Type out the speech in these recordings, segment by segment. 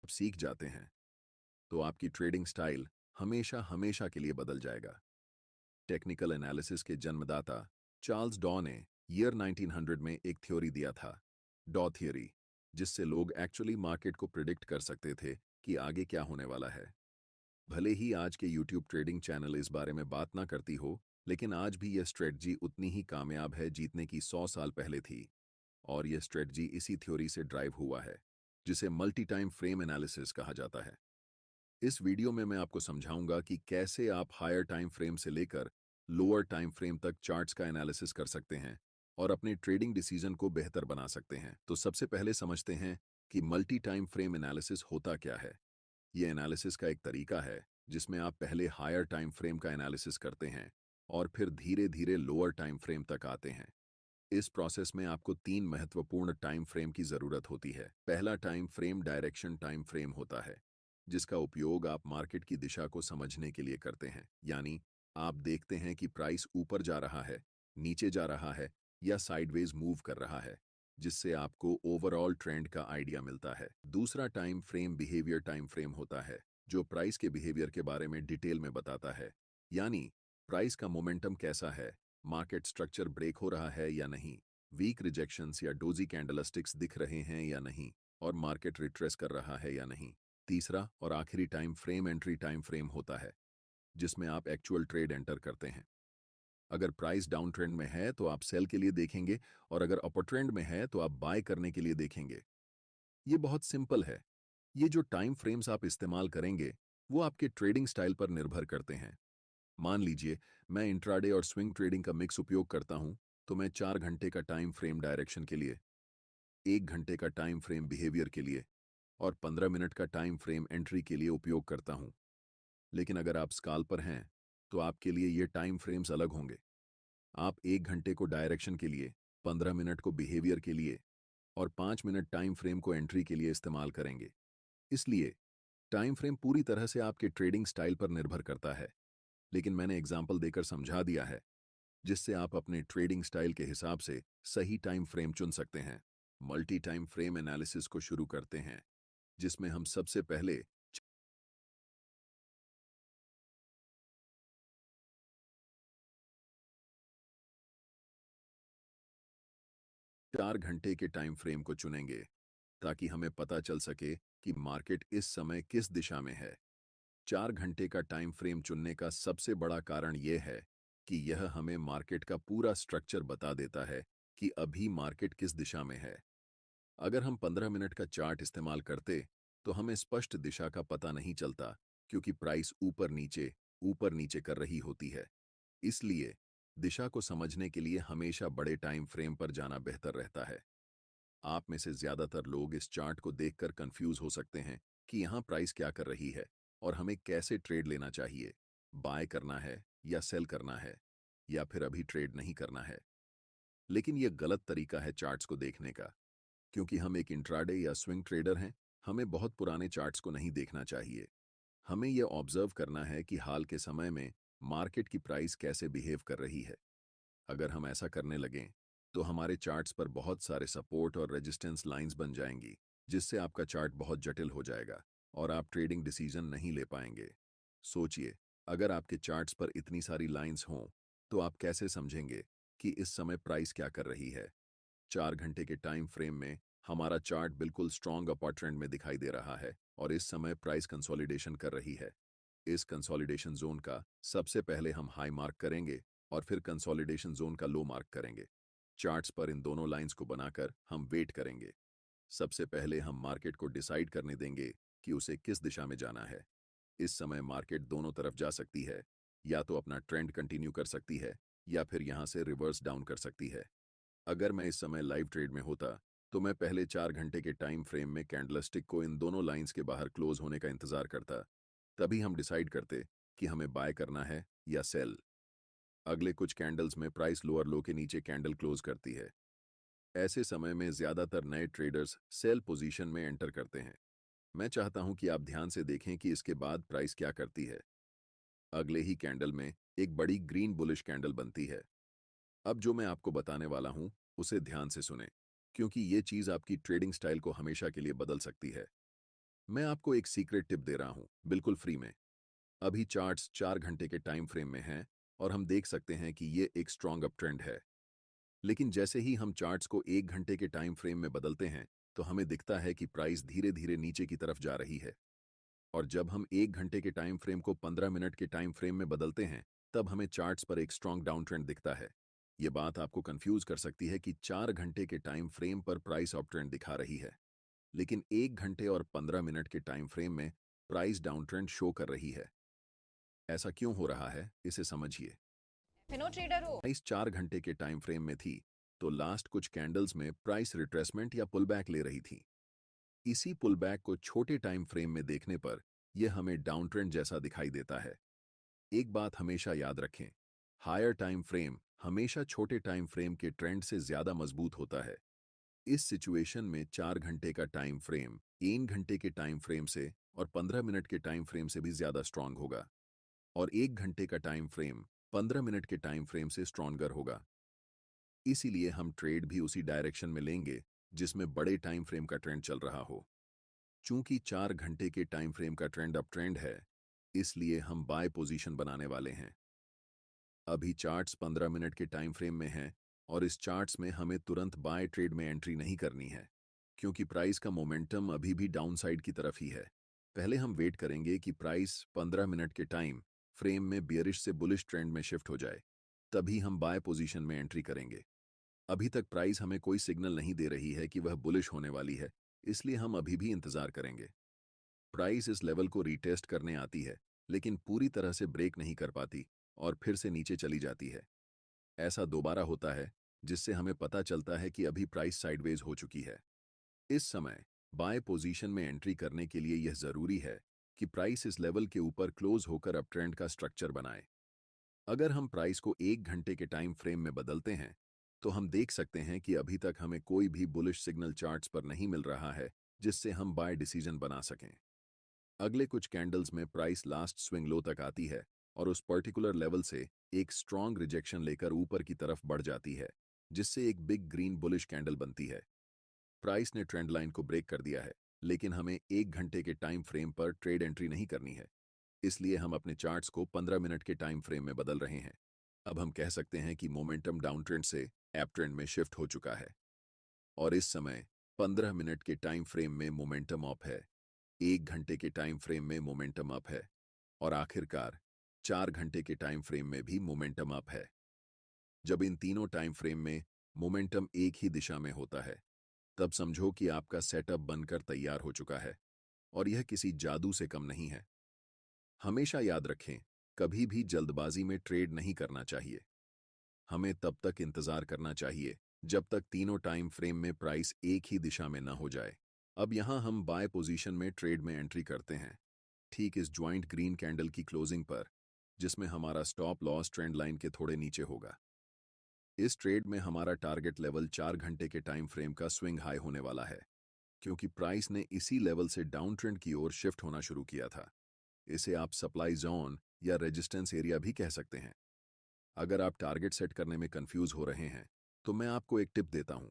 आप सीख जाते हैं तो आपकी ट्रेडिंग स्टाइल हमेशा हमेशा के लिए बदल जाएगा। टेक्निकल एनालिसिस के जन्मदाता चार्ल्स डॉ ने ईयर 1900 में एक थ्योरी दिया था, डॉ थियरी, जिससे लोग एक्चुअली मार्केट को प्रिडिक्ट कर सकते थे कि आगे क्या होने वाला है। भले ही आज के यूट्यूब ट्रेडिंग चैनल इस बारे में बात ना करती हो, लेकिन आज भी यह स्ट्रेटजी उतनी ही कामयाब है जीतने की 100 साल पहले थी। और यह स्ट्रेटजी इसी थ्योरी से ड्राइव हुआ है, जिसे मल्टी टाइम फ्रेम एनालिसिस कहा जाता है। इस वीडियो में मैं आपको समझाऊंगा कि कैसे आप हायर टाइम फ्रेम से लेकर लोअर टाइम फ्रेम तक चार्ट्स का एनालिसिस कर सकते हैं और अपने ट्रेडिंग डिसीजन को बेहतर बना सकते हैं। तो सबसे पहले समझते हैं कि मल्टी टाइम फ्रेम एनालिसिस होता क्या है। यह एनालिसिस का एक तरीका है जिसमें आप पहले हायर टाइम फ्रेम का एनालिसिस करते हैं और फिर धीरे धीरे लोअर टाइम फ्रेम तक आते हैं। इस प्रोसेस में आपको तीन महत्वपूर्ण टाइम फ्रेम की जरूरत होती है। पहला time frame direction time frame होता है, जिसका उपयोग आप मार्केट की दिशा को समझने के लिए करते हैं। यानी आप देखते हैं कि प्राइस ऊपर जा रहा है, नीचे जा रहा है या साइडवेज मूव कर रहा है, जिससे आपको ओवरऑल ट्रेंड का आइडिया मिलता है। दूसरा time frame behaviour time frame होता है, जो प्राइस के बिहेवियर के बारे में डिटेल में बताता है। यानी प्राइस का मोमेंटम कैसा है, मार्केट स्ट्रक्चर ब्रेक हो रहा है या नहीं, वीक रिजेक्शंस या डोजी कैंडलस्टिक्स दिख रहे हैं या नहीं, और मार्केट रिट्रेस कर रहा है या नहीं। तीसरा और आखिरी time frame entry time frame होता है, जिसमें आप एक्चुअल ट्रेड एंटर करते हैं। अगर प्राइस डाउन ट्रेंड में है तो आप सेल के लिए देखेंगे, और अगर अपर ट्रेंड में है तो आप बाय करने के लिए देखेंगे। ये बहुत सिंपल है। ये जो टाइम फ्रेम्स आप इस्तेमाल करेंगे वो आपके ट्रेडिंग स्टाइल पर निर्भर करते हैं। मान लीजिए मैं इंट्राडे और स्विंग ट्रेडिंग का मिक्स उपयोग करता हूं, तो मैं 4 घंटे का टाइम फ्रेम डायरेक्शन के लिए, 1 घंटे का टाइम फ्रेम बिहेवियर के लिए और 15 मिनट का टाइम फ्रेम एंट्री के लिए उपयोग करता हूं। लेकिन अगर आप स्काल्पर हैं तो आपके लिए ये टाइम फ्रेम्स अलग होंगे। आप 1 घंटे को डायरेक्शन के लिए, 15 मिनट को बिहेवियर के लिए और 5 मिनट टाइम फ्रेम को एंट्री के लिए इस्तेमाल करेंगे। इसलिए टाइम फ्रेम पूरी तरह से आपके ट्रेडिंग स्टाइल पर निर्भर करता है, लेकिन मैंने एग्जाम्पल देकर समझा दिया है, जिससे आप अपने ट्रेडिंग स्टाइल के हिसाब से सही टाइम फ्रेम चुन सकते हैं। मल्टी टाइम फ्रेम एनालिसिस को शुरू करते हैं, जिसमें हम सबसे पहले 4 घंटे के टाइम फ्रेम को चुनेंगे, ताकि हमें पता चल सके कि मार्केट इस समय किस दिशा में है। 4 घंटे का टाइम फ्रेम चुनने का सबसे बड़ा कारण यह है कि यह हमें मार्केट का पूरा स्ट्रक्चर बता देता है कि अभी मार्केट किस दिशा में है। अगर हम 15 मिनट का चार्ट इस्तेमाल करते तो हमें स्पष्ट दिशा का पता नहीं चलता, क्योंकि प्राइस ऊपर नीचे कर रही होती है। इसलिए दिशा को समझने के लिए हमेशा बड़े टाइम फ्रेम पर जाना बेहतर रहता है। आप में से ज्यादातर लोग इस चार्ट को देखकर कंफ्यूज हो सकते हैं कि यहाँ प्राइस क्या कर रही है और हमें कैसे ट्रेड लेना चाहिए, बाय करना है या सेल करना है, या फिर अभी ट्रेड नहीं करना है। लेकिन यह गलत तरीका है चार्ट्स को देखने का, क्योंकि हम एक इंट्राडे या स्विंग ट्रेडर हैं। हमें बहुत पुराने चार्ट्स को नहीं देखना चाहिए। हमें यह ऑब्जर्व करना है कि हाल के समय में मार्केट की प्राइस कैसे बिहेव कर रही है। अगर हम ऐसा करने लगें तो हमारे चार्ट्स पर बहुत सारे सपोर्ट और रेजिस्टेंस लाइंस बन जाएंगी, जिससे आपका चार्ट बहुत जटिल हो जाएगा और आप ट्रेडिंग डिसीजन नहीं ले पाएंगे। सोचिए, अगर आपके चार्ट्स पर इतनी सारी लाइंस हों तो आप कैसे समझेंगे कि इस समय प्राइस क्या कर रही है। 4 घंटे के टाइम फ्रेम में हमारा चार्ट बिल्कुल स्ट्रॉन्ग अपर ट्रेंड में दिखाई दे रहा है और इस समय प्राइस कंसोलिडेशन कर रही है। इस कंसोलिडेशन जोन का सबसे पहले हम हाई मार्क करेंगे और फिर कंसोलिडेशन जोन का लो मार्क करेंगे। चार्ट्स पर इन दोनों लाइंस को बनाकर हम वेट करेंगे। सबसे पहले हम मार्केट को डिसाइड करने देंगे कि उसे किस दिशा में जाना है। इस समय मार्केट दोनों तरफ जा सकती है, या तो अपना ट्रेंड कंटिन्यू कर सकती है या फिर यहां से रिवर्स डाउन कर सकती है। अगर मैं इस समय लाइव ट्रेड में होता तो मैं पहले 4 घंटे के टाइम फ्रेम में कैंडलस्टिक को इन दोनों लाइंस के बाहर क्लोज होने का इंतजार करता। तभी हम डिसाइड करते कि हमें बाय करना है या सेल। अगले कुछ कैंडल्स में प्राइस लोअर लो के नीचे कैंडल क्लोज करती है। ऐसे समय में ज्यादातर नए ट्रेडर्स सेल पोजीशन में एंटर करते हैं। मैं चाहता हूं कि आप ध्यान से देखें कि इसके बाद प्राइस क्या करती है। अगले ही कैंडल में एक बड़ी ग्रीन बुलिश कैंडल बनती है। अब जो मैं आपको बताने वाला हूं उसे ध्यान से सुने, क्योंकि ये चीज आपकी ट्रेडिंग स्टाइल को हमेशा के लिए बदल सकती है। मैं आपको एक सीक्रेट टिप दे रहा हूं, बिल्कुल फ्री में। अभी चार्ट्स 4 घंटे के टाइम फ्रेम में हैं और हम देख सकते हैं कि ये एक स्ट्रॉन्ग अप ट्रेंड है। लेकिन जैसे ही हम चार्ट्स को 1 घंटे के टाइम फ्रेम में बदलते हैं, तो हमें दिखता है कि प्राइस धीरे धीरे नीचे की तरफ जा रही है। और जब हम 1 घंटे के टाइम फ्रेम को 15 मिनट के टाइम फ्रेम में बदलते हैं, तब हमें चार्ट्स पर एक स्ट्रॉन्ग डाउन ट्रेंड दिखता है। ये बात आपको कंफ्यूज कर सकती है कि 4 घंटे के टाइम फ्रेम पर प्राइस अप ट्रेंड दिखा रही है, लेकिन 1 घंटे और 15 मिनट के टाइम फ्रेम में प्राइस डाउन ट्रेंड शो कर रही है। ऐसा क्यों हो रहा है, इसे समझिए। फिनो ट्रेडर हो। प्राइस 4 घंटे के टाइम फ्रेम में थी, तो लास्ट कुछ कैंडल्स में प्राइस रिट्रेसमेंट या पुलबैक ले रही थी। इसी पुलबैक को छोटे टाइम फ्रेम में देखने पर यह हमें डाउन ट्रेंड जैसा दिखाई देता है। एक बात हमेशा याद रखें, हायर टाइम फ्रेम हमेशा छोटे टाइम फ्रेम के ट्रेंड से ज्यादा मजबूत होता है। इस सिचुएशन में 4 घंटे का टाइम फ्रेम 1 घंटे के टाइम फ्रेम से और 15 मिनट के टाइम फ्रेम से भी ज्यादा स्ट्रांग होगा, और 1 घंटे का टाइम फ्रेम 15 मिनट के टाइम फ्रेम से स्ट्रॉन्गर होगा। इसीलिए हम ट्रेड भी उसी डायरेक्शन में लेंगे जिसमें बड़े टाइम फ्रेम का ट्रेंड चल रहा हो। चूंकि 4 घंटे के टाइम फ्रेम का ट्रेंड अप ट्रेंड है, इसलिए हम बाय पोजीशन बनाने वाले हैं। अभी चार्ट्स 15 मिनट के टाइम फ्रेम में हैं और इस चार्ट्स में हमें तुरंत बाय ट्रेड में एंट्री नहीं करनी है, क्योंकि प्राइस का मोमेंटम अभी भी डाउनसाइड की तरफ ही है। पहले हम वेट करेंगे कि प्राइस 15 मिनट के टाइम फ्रेम में बियरिश से बुलिश ट्रेंड में शिफ्ट हो जाए, तभी हम बाय पोजीशन में एंट्री करेंगे। अभी तक प्राइस हमें कोई सिग्नल नहीं दे रही है कि वह बुलिश होने वाली है, इसलिए हम अभी भी इंतजार करेंगे। प्राइस इस लेवल को रीटेस्ट करने आती है, लेकिन पूरी तरह से ब्रेक नहीं कर पाती और फिर से नीचे चली जाती है। ऐसा दोबारा होता है, जिससे हमें पता चलता है कि अभी प्राइस साइडवेज हो चुकी है। इस समय बाय पोजीशन में एंट्री करने के लिए यह जरूरी है कि प्राइस इस लेवल के ऊपर क्लोज होकर अप ट्रेंड का स्ट्रक्चर बनाए। अगर हम प्राइस को 1 घंटे के टाइम फ्रेम में बदलते हैं, तो हम देख सकते हैं कि अभी तक हमें कोई भी बुलिश सिग्नल चार्ट्स पर नहीं मिल रहा है जिससे हम बाय डिसीजन बना सकें। अगले कुछ कैंडल्स में प्राइस लास्ट स्विंग लो तक आती है और उस पर्टिकुलर लेवल से एक स्ट्रॉन्ग रिजेक्शन लेकर ऊपर की तरफ बढ़ जाती है, जिससे एक बिग ग्रीन बुलिश कैंडल बनती है। प्राइस ने ट्रेंड लाइन को ब्रेक कर दिया है, लेकिन हमें 1 घंटे के टाइम फ्रेम पर ट्रेड एंट्री नहीं करनी है, इसलिए हम अपने चार्ट्स को 15 मिनट के टाइम फ्रेम में बदल रहे हैं। अब हम कह सकते हैं कि मोमेंटम डाउन ट्रेंड से अप ट्रेंड में शिफ्ट हो चुका है और इस समय 15 मिनट के टाइम फ्रेम में मोमेंटम अप है, 1 घंटे के टाइम फ्रेम में मोमेंटम अप है और आखिरकार 4 घंटे के टाइम फ्रेम में भी मोमेंटम अप है। जब इन तीनों टाइम फ्रेम में मोमेंटम एक ही दिशा में होता है, तब समझो कि आपका सेटअप बनकर तैयार हो चुका है और यह किसी जादू से कम नहीं है। हमेशा याद रखें, कभी भी जल्दबाजी में ट्रेड नहीं करना चाहिए। हमें तब तक इंतजार करना चाहिए जब तक तीनों टाइम फ्रेम में प्राइस एक ही दिशा में न हो जाए। अब यहां हम बाय पोजीशन में ट्रेड में एंट्री करते हैं, ठीक इस ज्वाइंट ग्रीन कैंडल की क्लोजिंग पर, जिसमें हमारा स्टॉप लॉस ट्रेंड लाइन के थोड़े नीचे होगा। इस ट्रेड में हमारा टारगेट लेवल 4 घंटे के टाइम फ्रेम का स्विंग हाई होने वाला है, क्योंकि प्राइस ने इसी लेवल से डाउन ट्रेंड की ओर शिफ्ट होना शुरू किया था। इसे आप सप्लाई जोन या रेजिस्टेंस एरिया भी कह सकते हैं। अगर आप टारगेट सेट करने में कंफ्यूज हो रहे हैं, तो मैं आपको एक टिप देता हूं।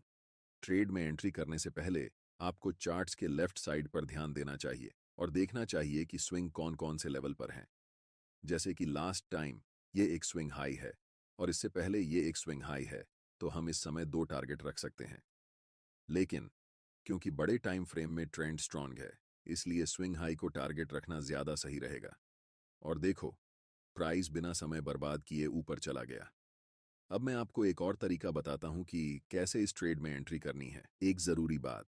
ट्रेड में एंट्री करने से पहले आपको चार्ट्स के लेफ्ट साइड पर ध्यान देना चाहिए और देखना चाहिए कि स्विंग कौन कौन से लेवल पर हैं। जैसे कि लास्ट टाइम ये एक स्विंग हाई है और इससे पहले ये एक स्विंग हाई है, तो हम इस समय दो टारगेट रख सकते हैं। लेकिन क्योंकि बड़े टाइम फ्रेम में ट्रेंड स्ट्रांग है, इसलिए स्विंग हाई को टारगेट रखना ज्यादा सही रहेगा। और देखो, प्राइस बिना समय बर्बाद किए ऊपर चला गया। अब मैं आपको एक और तरीका बताता हूं कि कैसे इस ट्रेड में एंट्री करनी है। एक जरूरी बात,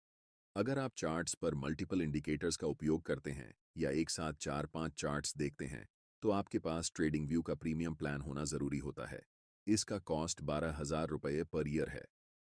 अगर आप चार्ट्स पर मल्टीपल इंडिकेटर्स का उपयोग करते हैं या एक साथ 4-5 चार्ट्स देखते हैं, तो आपके पास ट्रेडिंग व्यू का प्रीमियम प्लान होना जरूरी होता है। इसका कॉस्ट 12,000 रुपये पर ईयर है।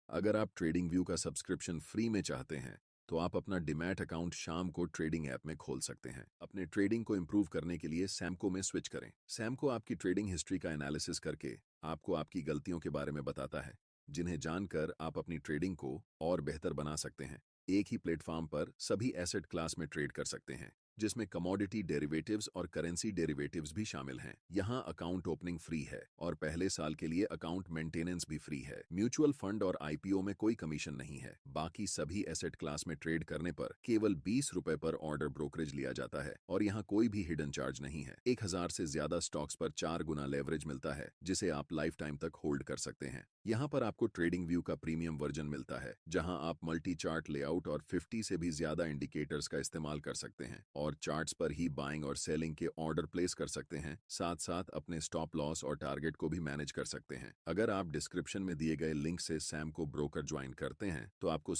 अगर आप ट्रेडिंग व्यू का सब्सक्रिप्शन फ्री में चाहते हैं, तो आप अपना डिमैट अकाउंट शाम को ट्रेडिंग ऐप में खोल सकते हैं। अपने ट्रेडिंग को इंप्रूव करने के लिए सैमको में स्विच करें। सैमको आपकी ट्रेडिंग हिस्ट्री का एनालिसिस करके आपको आपकी गलतियों के बारे में बताता है, जिन्हें जानकर आप अपनी ट्रेडिंग को और बेहतर बना सकते हैं। एक ही प्लेटफॉर्म पर सभी एसेट क्लास में ट्रेड कर सकते हैं। जिसमें कमोडिटी डेरिवेटिव्स और करेंसी डेरिवेटिव्स भी शामिल हैं। यहाँ अकाउंट ओपनिंग फ्री है और पहले साल के लिए अकाउंट मेंटेनेंस भी फ्री है। म्यूचुअल फंड और आईपीओ में कोई कमीशन नहीं है। बाकी सभी एसेट क्लास में ट्रेड करने पर केवल 20 रुपए पर ऑर्डर ब्रोकरेज लिया जाता है और यहाँ कोई भी हिडन चार्ज नहीं है। 1000 से ज्यादा स्टॉक्स पर 4 गुना लेवरेज मिलता है, जिसे आप लाइफ टाइम तक होल्ड कर सकते हैं। यहाँ पर आपको ट्रेडिंग व्यू का प्रीमियम वर्जन मिलता है, जहाँ आप मल्टी चार्ट लेआउट और 50 से भी ज्यादा इंडिकेटर्स का इस्तेमाल कर सकते हैं और चार्ट्स पर ही बाइंग और सेलिंग के ऑर्डर प्लेस कर सकते हैं। साथ साथ अपने स्टॉप लॉस और टारगेट को भी मैनेज कर सकते हैं। अगर आप डिस्क्रिप्शन में दिए गए लिंक से सैम को ब्रोकर ज्वाइन करते हैं तो आपको